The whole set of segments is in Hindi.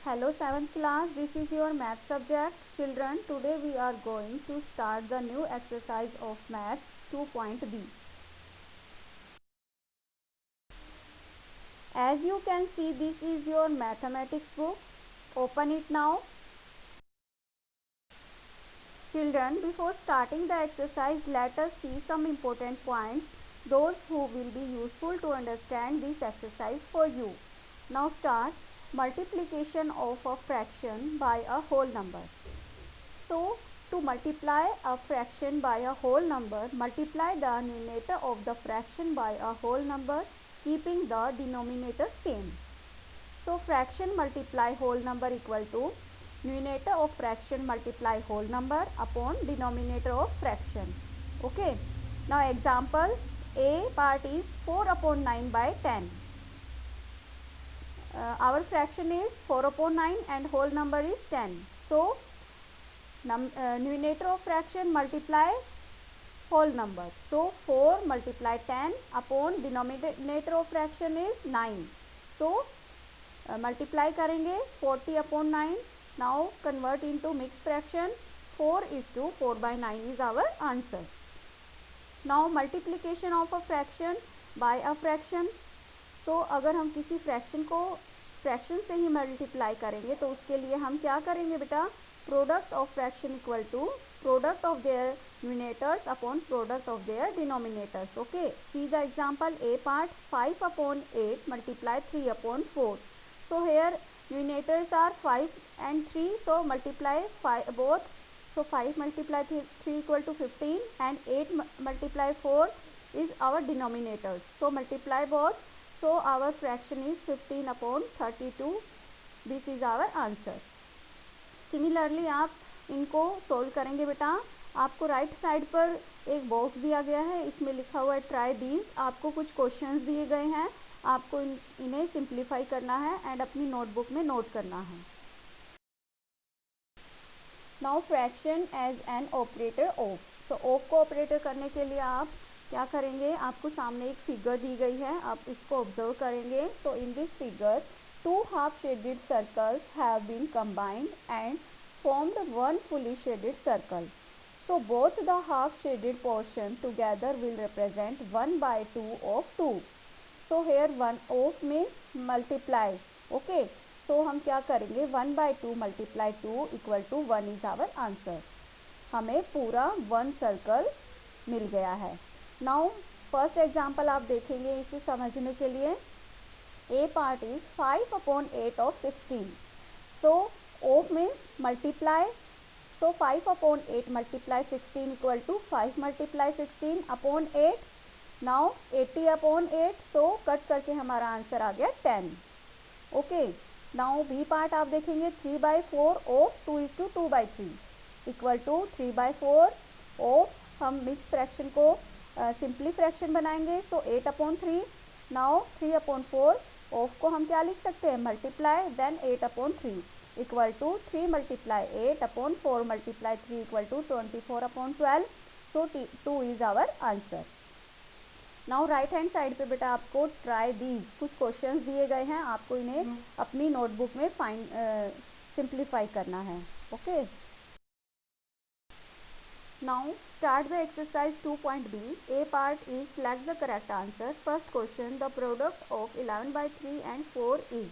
Hello 7th class, this is your math subject. Children, today we are going to start the new exercise of math 2.b. As you can see, this is your mathematics book. Open it now. Children, before starting the exercise, let us see some important points, those who will be useful to understand this exercise for you. Now start. Multiplication of a fraction by a whole number. So, to multiply a fraction by a whole number, multiply the numerator of the fraction by a whole number, keeping the denominator same. So, fraction multiply whole number equal to numerator of fraction multiply whole number upon denominator of fraction. Okay. Now, example A part is 4 upon 9 by 10. Our fraction is 4 upon 9 and whole number is 10. So, numerator of fraction multiply whole number. So 4 multiply 10 upon denominator of fraction is 9. So multiply करेंगे 40 upon 9. Now convert into mixed fraction. 4 is to 4 by 9 is our answer. Now multiplication of a fraction by a fraction. So अगर हम किसी फ्रैक्शन को फ्रैक्शन से ही मल्टीप्लाई करेंगे तो उसके लिए हम क्या करेंगे बेटा, product of fraction equal to product of their numerators upon product of their denominators. Okay, see the example A part 5 upon 8 multiply 3 upon 4. So here numerators are 5 and 3, so multiply 5 both. So 5 multiply 3 equal to 15 and 8 multiply 4 is our denominators. So multiply both. So our fraction is 15 upon 32. This is our answer. Similarly आप इनको सोल्व करेंगे बेटा. आपको राइट साइड पर एक बॉक्स दिया गया है, इसमें लिखा हुआ है ट्राई दीज. आपको कुछ क्वेश्चंस दिए गए हैं, आपको इन्हें सिंप्लीफाई करना है एंड अपनी नोटबुक में नोट करना है. Now fraction as an operator of. So of को ऑपरेटर करने के लिए आप क्या करेंगे, आपको सामने एक फिगर दी गई है, आप इसको ऑब्जर्व करेंगे. So in this figure 2 half shaded circles have been combined and formed one fully shaded circle. So both the half shaded portion together will represent 1 by 2 of 2. So here 1 of means multiply. Okay, so हम क्या करेंगे, 1 by 2 multiply 2 equal to 1 is our answer. हमें पूरा 1 सर्कल मिल गया है. नाउ फर्स्ट एग्जाम्पल आप देखेंगे इसे समझने के लिए. A part is 5 upon 8 of 16. So of means multiply. So 5 upon 8 multiply 16 equal to 5 multiply 16 upon 8. Now 80 upon 8. So cut करके हमारा आंसर आ गया 10. ओके, नाउ B पार्ट आप देखेंगे 3 by 4 of 2 is to 2 by 3 equal to 3 by 4 of. हम मिक्स फ्रैक्शन को सिंपली फ्रैक्शन बनाएंगे. So 8 upon 3. Now 3 upon 4 of को हम क्या लिख सकते हैं, multiply then 8 upon 3 equal to 3 multiply 8 upon 4 multiply 3 equal to 24 upon 12. So 2 is our answer. Now right hand side पे बेटा आपको ट्राई दीज कुछ क्वेश्चंस दिए गए हैं, आपको इन्हें अपनी नोटबुक में सिंप्लीफाई करना है. Okay, now start the exercise 2.b. A part is select the correct answer. First question, the product of 11 by 3 and 4 is.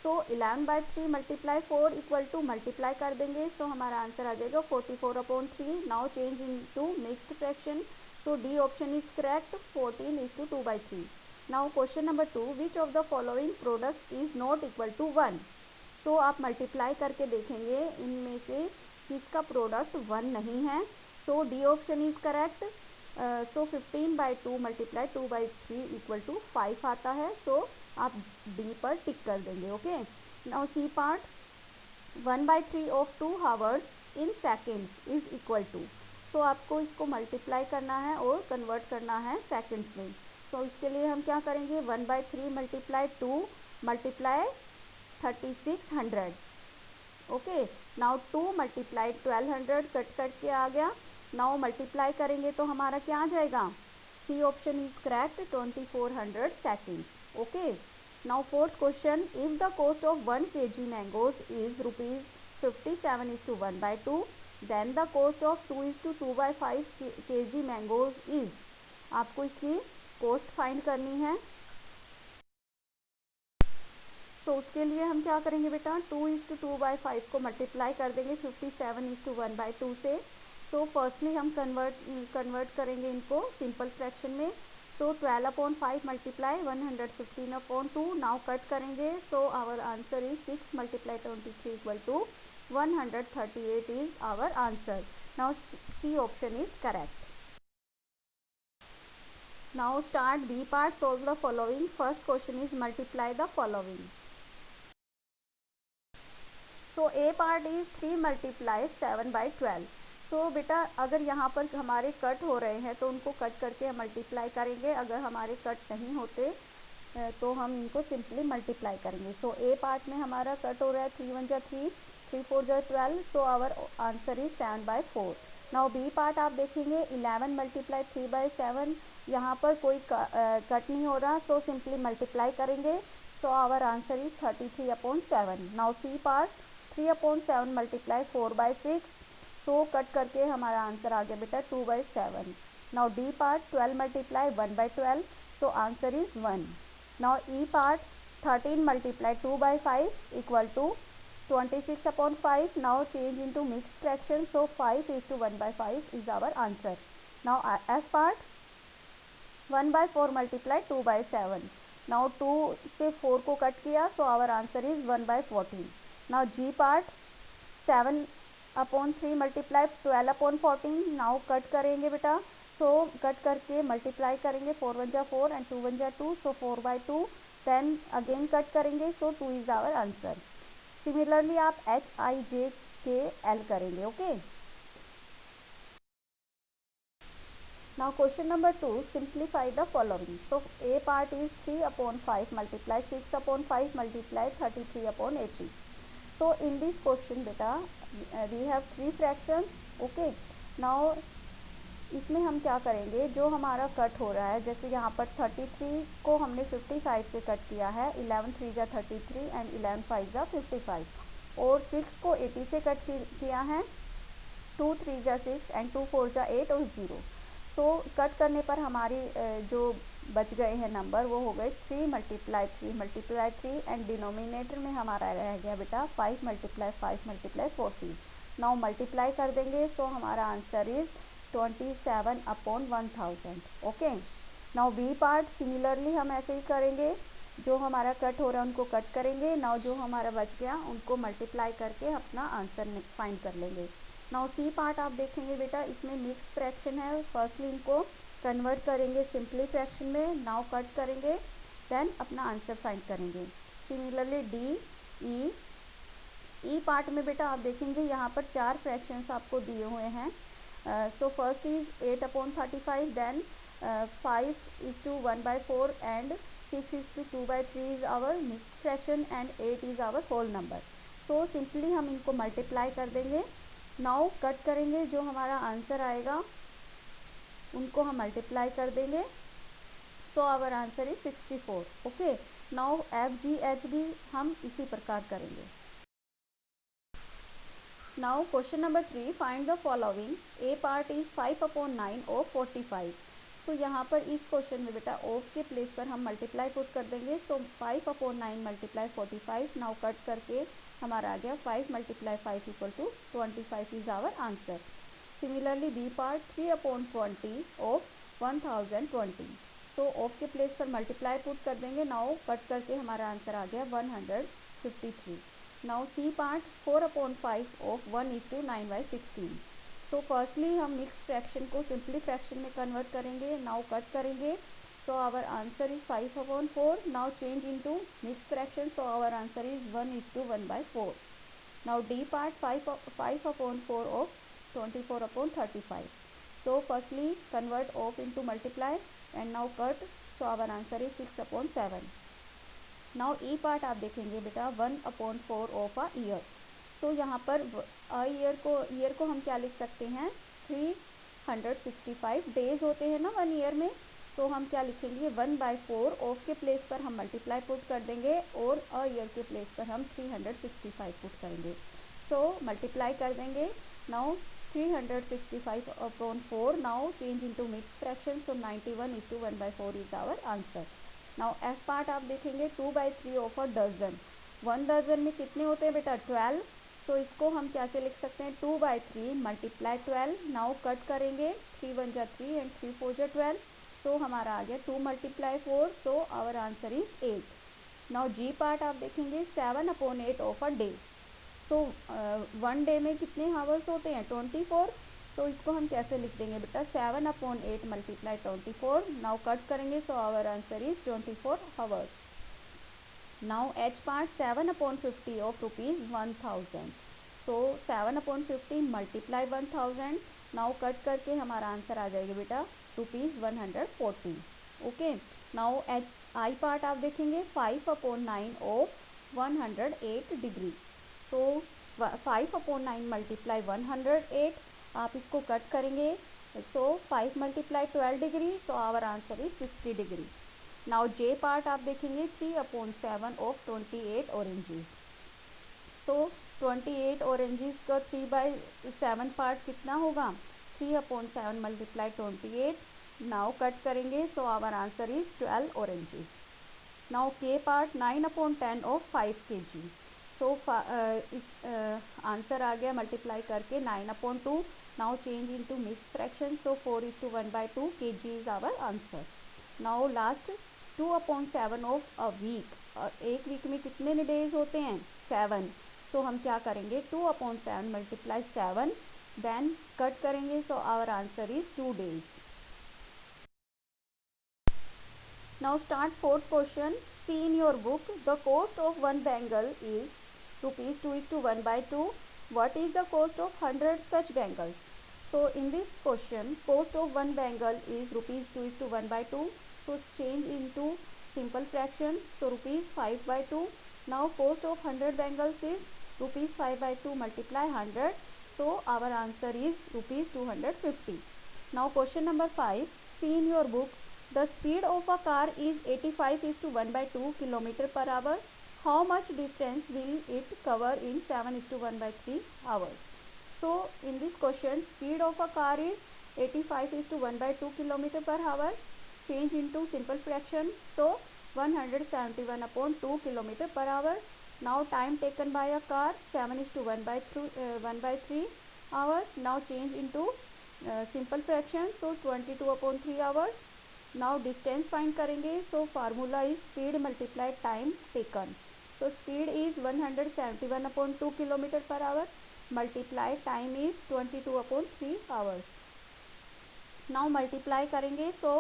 So 11 by 3 multiply 4 equal to multiply कर देंगे. So हमारा आंसर आ जाएगा 44 upon 3. Now change into mixed fraction. So D option is correct. 14 is to 2 by 3. Now question number 2, which of the following product is not equal to 1. So आप multiply करके देखेंगे इनमें से किसका प्रोडक्ट 1 नहीं है. So D option is correct. So 15 by 2 multiply 2 by 3 equal to 5 आता है. So आप D पर टिक कर देंगे. Okay, now C part 1 by 3 of 2 hours in seconds is equal to. So आपको इसको मल्टीप्लाई करना है और कन्वर्ट करना है सेकेंड्स में. So इसके लिए हम क्या करेंगे, 1 by 3 multiply 2 multiply 3600. Okay, now 2 multiply 1200 cut करके आ गया. नाउ मल्टीप्लाई करेंगे तो हमारा क्या आ जाएगा, C option is correct 2400 seconds. Okay, Now fourth question, if the cost of 1 kg mangoes is rupees 57:1/2, then the cost of 2:2/5 kg mangoes is, आपको इसकी cost find करनी है। सो उसके लिए हम क्या करेंगे बेटा, 2:2/5 को मल्टीप्लाई कर देंगे 57:1/2 से। सो फर्स्टली हम कन्वर्ट करेंगे इनको सिंपल फ्रैक्शन में। सो 12/5 मल्टीप्लाई 115/2। नाउ कट करेंगे। So our answer is 6 multiply 23 equal to 138 is our answer. Now C option is correct. Now start B part, solve the following. First question is multiply the following. So A part is 3 multiply 7/12। So बेटा अगर यहाँ पर हमारे कट हो रहे हैं तो उनको कट करके हम मल्टीप्लाई करेंगे, अगर हमारे कट नहीं होते तो हम इनको सिंपली मल्टीप्लाई करेंगे। सो ए पार्ट में हमारा कट हो रहा है 3 1 जा 3, 3 4 जा 12। So our answer is 7/4। Now B part आप देखेंगे 11 मल्टीप्लाई 3/7, यहाँ पर कोई कट नहीं हो रहा, सो सिंपली मल्टीप्लाई करेंगे। So our answer is 33/7। Now C part 3/7 multiply 4/6, so cut करके हमारा आंसर आ गया बेटा 2/7। Now D part 12 multiply 1/12, so answer is 1। Now E part 13 multiply 2/5 equal to 26/5। Now change into mixed fraction, so 5:1/5 is our answer. Now F part 1/4 multiply 2/7। Now 2 से 4 को कट किया, so our answer is 1/14। Now G part 7/3 multiply 12/14। Now cut करेंगे बेटा, सो कट करके मल्टीप्लाई करेंगे 4 1 जा 4 एंड 2 1 जा 2, सो 4/2। देन अगेन कट करेंगे, सो 2 इज आवर आंसर। सिमिलरली आप HIJKL करेंगे। Okay. Now question number 2, simplify the following. So A part is 3/5 multiply 6/5 multiply 33/80। So in this question beta we have 3 fractions. Okay, now इसमें हम क्या करेंगे, जो हमारा कट हो रहा है, जैसे यहाँ पर 33 को हमने 55 से कट किया है, 11 3 जा 33 एंड 11 5 जा 55, और 6 को 80 से कट किया है, 2 3 जा 6 एंड 2 4 जा 8 और 0। सो कट करने पर हमारी जो बच गए हैं नंबर वो हो गए 3 मल्टीप्लाई 3 मल्टीप्लाई 3 एंड डिनोमिनेटर में हमारा रह गया बेटा 5 मल्टीप्लाई 5 मल्टीप्लाई 40। नाउ मल्टीप्लाई कर देंगे, सो हमारा answer is 27/1000। Okay. Now B part similarly हम ऐसे ही करेंगे, जो हमारा कट हो रहा है उनको कट करेंगे। नाउ जो हमारा बच गया उनको मल्टीप्लाई करके अपना आंसर फाइंड कर लेंगे। नाउ सी पार्ट आप देखेंगे बेटा, इसमें मिक्स फ्रैक्शन है, फर्स्टली इनको कन्वर्ट करेंगे सिंपली फ्रैक्शन में। नाउ कट करेंगे, देन अपना आंसर फाइंड करेंगे। सिमिलरली डी ई पार्ट में बेटा आप देखेंगे यहाँ पर 4 फ्रैक्शंस आपको दिए हुए हैं। So first is 8/35, then 5:1/4 and 6:2/3 is our mix fraction and 8 is our whole number. So simply हम इनको मल्टीप्लाई कर देंगे। नाउ कट करेंगे, जो हमारा आंसर आएगा उनको हम मल्टीप्लाई कर देंगे। So our answer is 64। Okay. Now FGH भी हम इसी प्रकार करेंगे। Now question number 3, find the following. A part is 5/9 of 45। So यहाँ पर इस क्वेश्चन में बेटा ऑफ के प्लेस पर हम मल्टीप्लाई पुट कर देंगे। सो 5/9 मल्टीप्लाई 45। नाउ कट करके हमारा आ गया 5 multiply 5 equal to 25 is our answer. Similarly B part 3/20 of 1020। So of के प्लेस पर मल्टीप्लाई पुट कर देंगे। नाउ कट करके हमारा आंसर आ गया 153। Now C part 4/5 of 1:9/16। So firstly हम मिक्स फ्रैक्शन को सिंपली फ्रैक्शन में कन्वर्ट करेंगे। नाउ कट करेंगे, so our answer is 5/4। Now change into mix fraction, so our answer is 1:1/4। Now D part 5/4 of 24/35. So firstly convert of into multiply and now cut, so our answer is 6/7. Now E part आप देखेंगे बेटा 1/4 of a year. So यहाँ पर ईयर को हम क्या लिख सकते हैं, 365 डेज होते हैं ना 1 ईयर में। सो हम क्या लिखेंगे 1/4 ऑफ के प्लेस पर हम मल्टीप्लाई पुट कर देंगे और अ ईयर के प्लेस पर हम 365 पुट करेंगे। सो मल्टीप्लाई कर देंगे। Now 365 upon 4 now change into mixed fraction, so 91:1/4 is our answer. Now F part आप देखेंगे 2/3 of a dozen। 1 दर्जन में कितने होते हैं बेटा 12। सो इसको हम कैसे लिख सकते हैं 2/3 मल्टीप्लाई 12। नाउ कट करेंगे 3 1 जा 3 एंड 3 4 जा 12। सो हमारा आ गया 2 × 4, so our answer is 8। Now G part आप देखेंगे 7/8 of a day. So 1 day में कितने हावर्स होते हैं 24। सो इसको हम कैसे लिख देंगे बेटा 7/8 मल्टीप्लाई 24। नाउ कट करेंगे, so our answer is 24 hours. Now H part 7/50 of ₹1000। So 7/50 multiply 1000। Now cut करके हमारा आंसर आ जाएगा बेटा ₹140। Okay. Now H I part आप देखेंगे 5/9 ऑफ 108 डिग्री। So 5/9 multiply 108। आप इसको कट करेंगे, so 5 multiply 12 degree, so our answer is 60 degree. Now J part आप देखेंगे 3/7 ऑफ 28 ऑरेंजेस। सो 28 ऑरेंजेस का 3/7 पार्ट कितना होगा 3/7 मल्टीप्लाई 28। नाउ कट करेंगे, so our answer is 12 oranges. Now के part 9/10 of 5 kg। So answer आ गया मल्टीप्लाई करके 9/2। Now change into mix fraction, so 4:1/2 kg is our answer. Now last 2/7 of a week. एक वीक में कितने डेज होते हैं 7। सो हम क्या करेंगे 2/7 मल्टीप्लाई 7, देन कट करेंगे, so our answer is 2 days। Now start fourth question. See in your book the cost of 1 bangle is ₹2:1/2. What is the cost of 100 such bangles? So in this question, cost of 1 bangle is ₹2:1/2. So change into simple fraction. So ₹5/2. Now cost of 100 bangles is ₹5/2 multiply 100. So our answer is ₹250. Now question number 5. See in your book the speed of a car is 85:1/2 km/h. How much distance will it cover in 7:1/3 hours? So in this question, speed of a car is 85:1/2 km/h. Change into simple fraction, so 171/2 km/h. Now time taken by a car 7:1/3 hours. Now change into simple fraction, so 22/3 hours. Now distance find करेंगे, so formula is speed multiply time taken. So speed is 171/2 km/h multiply time is 22/3 hours. Now multiply करेंगे, so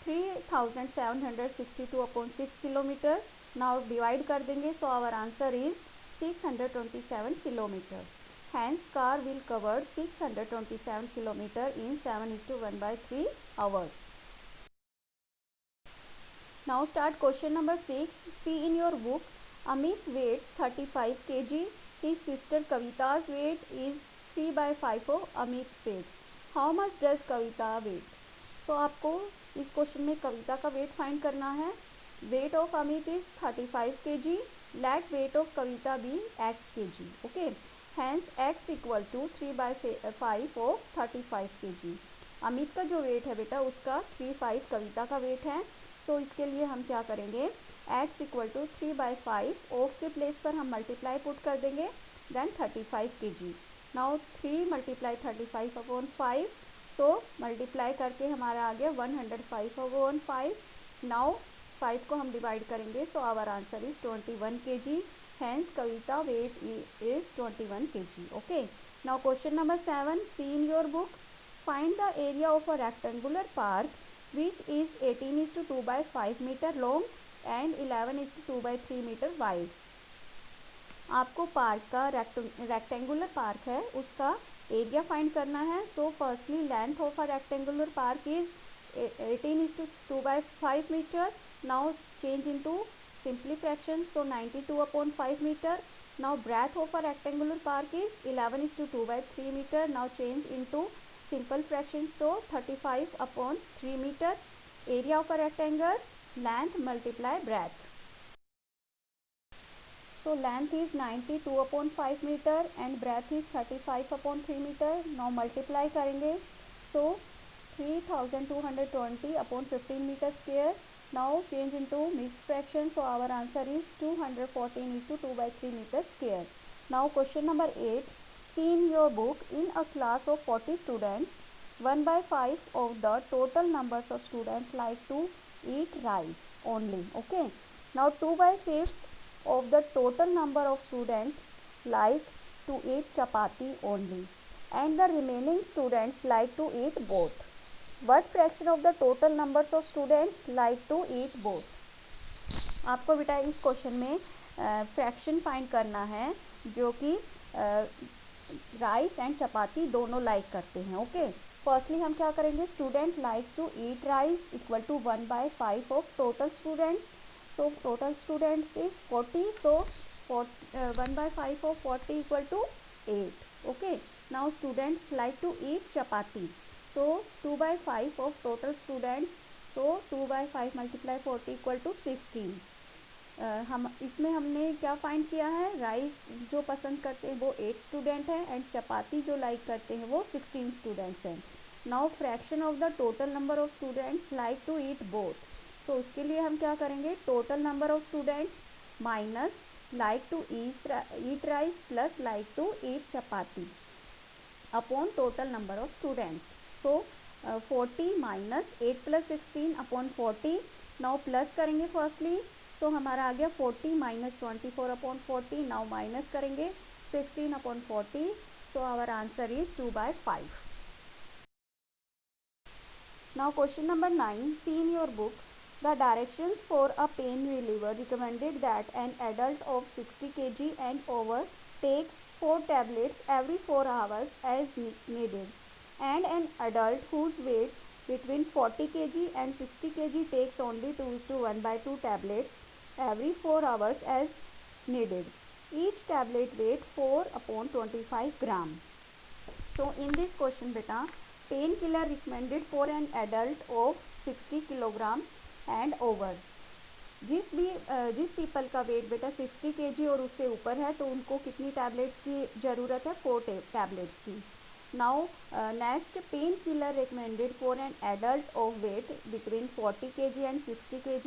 3762/6 km. Now divide कर देंगे, so our answer is 627 km. Hence car will cover 627 km in 7:1/3 hours. Now start question number 6. See in your book Amit weighs 35 kg. His sister Kavita's weight is 3/5 of Amit's weight. How much does Kavita weight? So आपको इस क्वेश्चन में कविता का वेट फाइंड करना है। Weight of Amit is 35 kg. Let weight of Kavita be x kg. Okay, hence x equal to 3/5 of 35 kg. Amit का जो वेट है बेटा उसका 3/5 कविता का वेट है। सो इसके लिए हम क्या करेंगे x इक्वल टू 3/5 ऑफ के प्लेस पर हम मल्टीप्लाई पुट कर देंगे, then 35 kg. Now 3 multiply 35/5. So multiply करके हमारा आ गया 105/5. नाउ 5 को हम डिवाइड करेंगे, so our answer is 21 kg. Hence Kavita weight is 21 kg. Okay, now question number 7. See in your book find the area of a rectangular park which is 18:2/5 meter long and 11:2/3 meter wide. आपको पार्क का रेक्टेंगुलर पार्क है उसका एरिया फाइंड करना है। So firstly length of a rectangular park is 18:2/5 metre. Now change into simply fraction, so 92/5 metre. Now breadth of a rectangular park is 11:2/3 metre. Now change into simple fraction, so 35/3 meter. Area of a rectangle, length multiply breadth. So length is 92 upon 5 meter and breadth is 35 upon 3 meter. Now multiply करेंगे. So 3220 upon 15 meter square. Now change into mixed fraction. So our answer is 214 is to 2 by 3 meter square. Now question number 8. See in your book, in a class of 40 students, 1 by 5 of the total numbers of students like to eat rice only. Okay. Now 2 by 5 of the total number of students like to eat chapati only, and the remaining students like to eat both. What fraction of the total numbers of students like to eat both? आपको बेटा इस क्वेश्चन में फ्रैक्शन फाइंड करना है जो कि राइस एंड चपाती दोनों लाइक करते हैं. ओके, फर्स्टली हम क्या करेंगे, student likes to eat rice equal to 1 by 5 of total students. So total students is 40. So 1 by 5 of 40 equal to 8. Okay. Now students like to eat chapati. So 2 by 5 of total students. So 2 by 5 multiply 40 equal to 16. हम इसमें हमने क्या फाइंड किया है, राइस जो पसंद करते हैं वो 8 स्टूडेंट हैं एंड चपाती जो लाइक करते हैं वो 16 स्टूडेंट्स हैं. Now fraction of the total number of students like to eat both. So उसके लिए हम क्या करेंगे, total number of students minus like to eat rice plus like to eat chapati upon total number of students. So 40 minus 8 plus 16 upon 40. Now plus करेंगे फर्स्टली. सो हमारा आ गया 40 माइनस 24 अपॉन 40. नाउ माइनस करेंगे 16 upon 40. So our answer is 2 by 5. Now question number 9. See in your book the directions for a pain reliever recommended that an adult of 60 kg and over takes 4 tablets every 4 hours as needed, and an adult whose weight between 40 kg and 60 kg takes only 2:1 by 2 tablets every 4 hours as needed. Each tablet weight 4 upon 25 gram. So in this question beta, painkiller recommended for an adult of 60 kilogram and over. जिस पीपल का वेट बेटा 60 kg और उससे ऊपर है तो उनको कितनी टैबलेट्स की ज़रूरत है, 4 टैबलेट्स की. Now next, painkiller recommended for an adult of weight between 40 kg and 60 kg.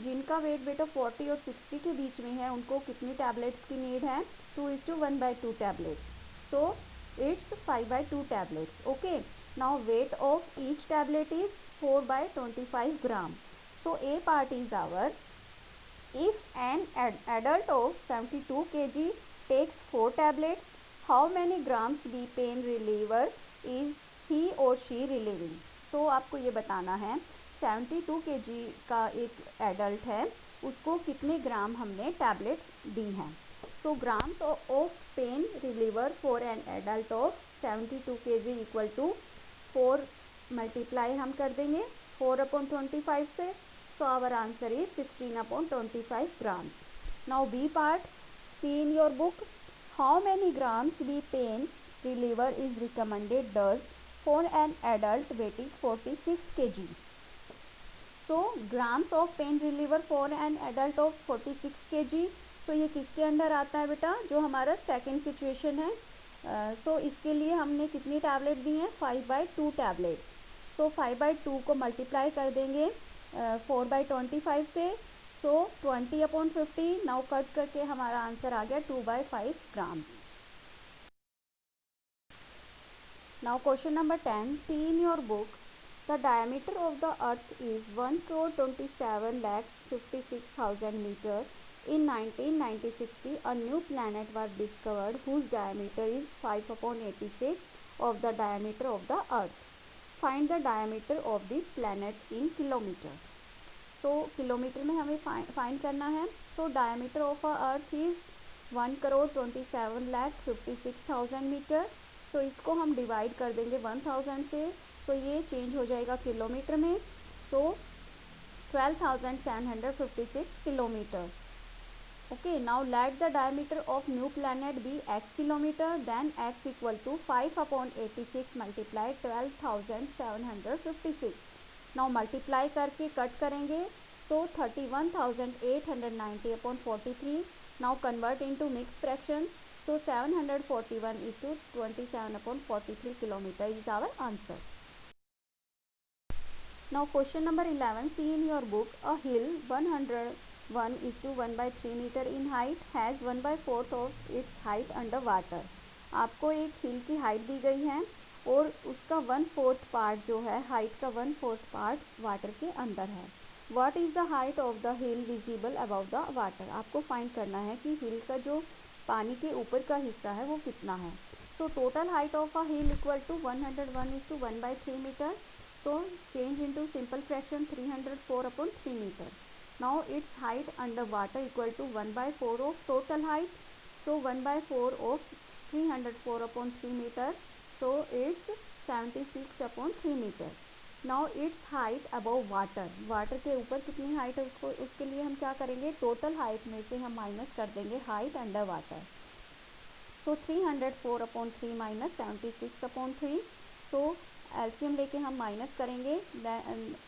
जिनका वेट बेटा 40 और 60 के बीच में है उनको कितनी टैबलेट्स की नीड है, 2:1 by 2 tablets. So it's 5 by 2 tablets. Okay, now weight of each tablet is 4 by 25 gram. So A part is our, if an adult of 72 kg takes 4 tablets, how many grams the pain reliever is he or she relieving? So आपको ये बताना है 72 kg का एक एडल्ट है, उसको कितने ग्राम हमने टैबलेट दी हैं. So grams of pain reliever for an adult of 72 kg equal to 4 multiply हम कर देंगे 4 upon 25 से. So our answer is 16 upon 25 grams. Now B part, see in your book, how many grams the pain reliever is recommended does for an adult weighing 46 kg. So grams of pain reliever for an adult of 46 kg. So ये किसके अंडर आता है बेटा, जो हमारा सेकेंड सिचुएशन है. सो इसके लिए हमने कितनी टैबलेट दी हैं, 5 by 2 टैबलेट. सो 5 by 2 को मल्टीप्लाई कर देंगे 4 by 25 से. सो 20 upon 50. नाउ कट करके हमारा आंसर आ गया 2 by 5 gram. Now question number 10. See in your book, the diameter of the earth is 1,27,56,000 metre. In 1960, a new planet was discovered whose diameter is 5 upon 86 of the diameter of the Earth. Find the diameter of this planet in kilometer. So kilometre में हमें फाइंड करना है. So diameter of a Earth is 1,27,56,000 metre. So इसको हम डिवाइड कर देंगे 1000 से. So ये चेंज हो जाएगा किलोमीटर में. So 12,756 kilometre. Okay, now let the diameter of new planet be x kilometer, then x equal to 5 upon 86 multiply 12,756. Now multiply करके कट करेंगे, सो 31,890 upon 43. Now convert into mix fraction, so 741 is to 27 upon 43 kilometer is our answer. Now question number 11, see in your book, a hill 101 is to 1 by 3 meter in height has 1 by 4th of its height under water. आपको एक हिल की हाइट दी गई है और उसका 1/4 पार्ट जो है, हाइट का 1/4 पार्ट वाटर के अंदर है. What is the height of the hill visible above the water? आपको फाइंड करना है कि हिल का जो पानी के ऊपर का हिस्सा है वो कितना है. So total height of a hill equal to 101 is to 1 by 3 meter. So change into simple fraction 304 upon 3 meter. Now its height under water equal to 1 by 4 of total height. So 1 by 4 of 304 upon 3 meter. So it's 76 upon 3 meter. Now it's height above water, water के ऊपर कितनी हाइट है उसको, उसके लिए हम क्या करेंगे, टोटल हाइट में से हम माइनस कर देंगे हाइट अंडर वाटर. सो 304 अपॉन 3 माइनस 76 अपॉन 3. सो एलसीएम लेके हम माइनस करेंगे,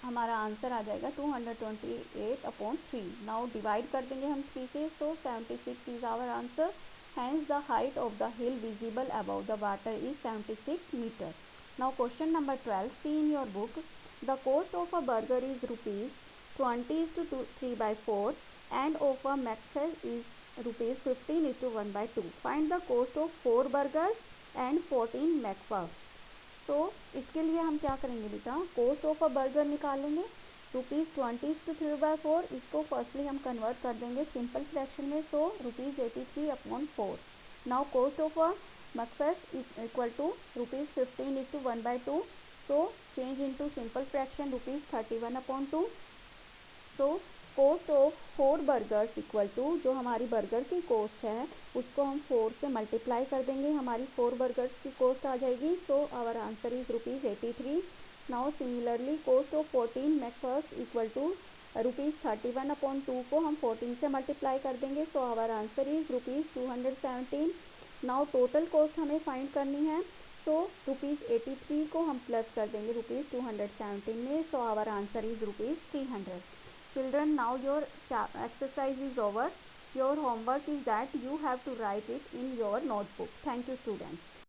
हमारा आंसर आ जाएगा 228 अपॉन 3. नाउ डिवाइड कर देंगे हम 3 से, so 76 is our answer. Hence the height of the hill visible above the water is 76 metre. Now question number 12, see in your book, the cost of a burger is rupees 20 is to 3 by 4 and of a McFlurry is rupees 15 is to 1 by 2. Find the cost of 4 burgers and 14 McFlurries. So इसके लिए हम क्या करेंगे बेटा, cost of a burger निकालेंगे, रुपीज़ 20 is to 3 by 4. इसको फर्स्टली हम कन्वर्ट कर देंगे सिंपल फ्रैक्शन में, so rupees 83 upon 4. Now cost of a McFlurry is equal to rupees 15 is to 1 by 2. So change into simple fraction rupees 31 upon 2. So cost of 4 burgers equal to, जो हमारी बर्गर की कॉस्ट है उसको हम 4 से मल्टीप्लाई कर देंगे, हमारी 4 बर्गर्स की कॉस्ट आ जाएगी. So our answer is rupees 83. Now similarly cost of 14 McFlurry equal to rupees 31 upon 2 को हम 14 से मल्टीप्लाई कर देंगे. So our answer is rupees 217. Now total cost हमें फाइंड करनी है, सो रुपीज़ 83 को हम प्लस कर देंगे रुपीज़ 217 में. So our answer is rupees 300. Children, now your exercise is over. Your homework is that you have to write it in your notebook. Thank you students.